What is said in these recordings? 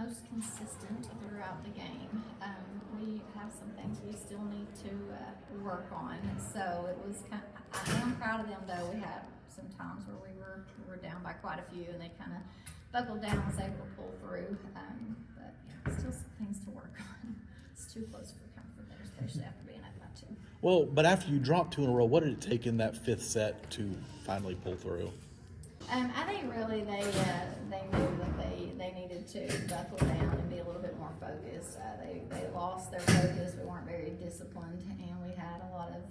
most consistent throughout the game. We have some things we still need to work on. So it was I am proud of them though. We had some times where we were down by quite a few, and they kind of buckled down and was able to pull through. But yeah, still some things to work on. It's too close for comfort there, especially after being up by 2. Well, but after you dropped 2 in a row, what did it take in that 5th set to finally pull through? I think really they knew that they needed to buckle down and be a little bit more focused. They lost their focus. We weren't very disciplined, and we had a lot of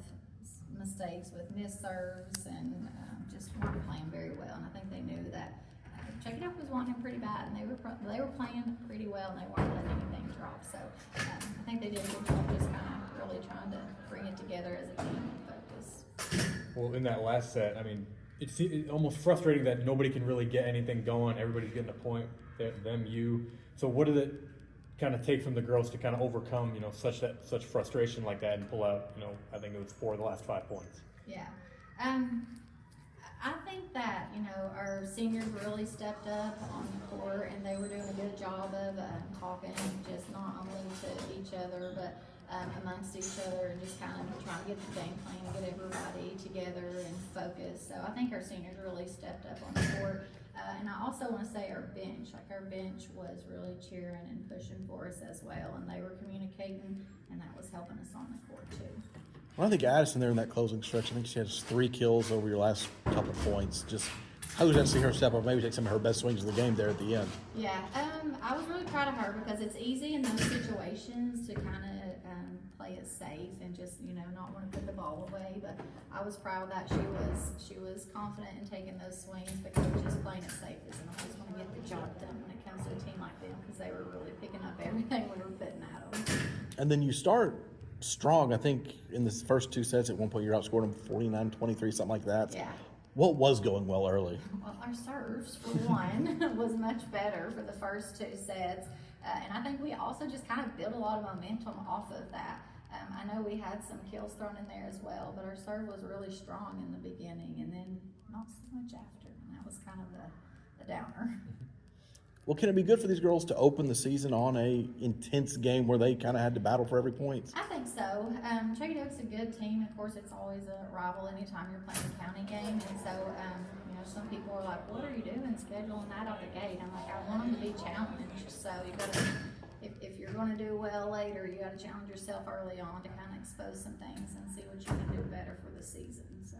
mistakes with missed serves and just weren't playing very well. And I think they knew that Chuckey-Doak was wanting them pretty bad, and they were playing pretty well, and they weren't letting anything drop. So I think they did a good job just kind of really trying to bring it together as a team and focus. Well, in that last set, I mean, it's almost frustrating that nobody can really get anything going. Everybody's getting a point, you. So what did it kind of take from the girls to kind of overcome, such frustration like that and pull out, I think it was 4 of the last 5 points? Yeah. I think that, our seniors really stepped up on the court, and they were doing a good job of talking just not only to each other, but amongst each other, and just kind of trying to get the game plan and get everybody together and focused. So I think our seniors really stepped up on the court. And I also want to say our bench was really cheering and pushing for us as well, and they were communicating, and that was helping us on the court too. Well, I think Addison there in that closing stretch, I think she had 3 kills over your last couple of points. Just how was that to see her step up, maybe take some of her best swings of the game there at the end? Yeah, I was really proud of her because it's easy in those situations to kind of play it safe and just not want to put the ball away. But I was proud that she was confident in taking those swings, because just playing it safe isn't always going to get the job done when it comes to a team like them, because they were really picking up everything we were putting at them. And then you start strong. I think in the first 2 sets, at one point you outscored them 49-23, something like that. Yeah. What was going well early? Well, our serves, for one, was much better for the first 2 sets. And I think we also just kind of built a lot of momentum off of that. I know we had some kills thrown in there as well, but our serve was really strong in the beginning, and then not so much after. And that was kind of the downer. Well, can it be good for these girls to open the season on a intense game where they kind of had to battle for every point? I think so. Chuckey-Doak's a good team. Of course, it's always a rival anytime you're playing a county game. And so, some people are like, what are you doing scheduling that out the gate? I'm like, I want them to be challenged. So you got to, if you're going to do well later, you got to challenge yourself early on to kind of expose some things and see what you can do better for the season. So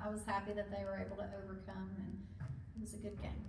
I was happy that they were able to overcome, and it was a good game.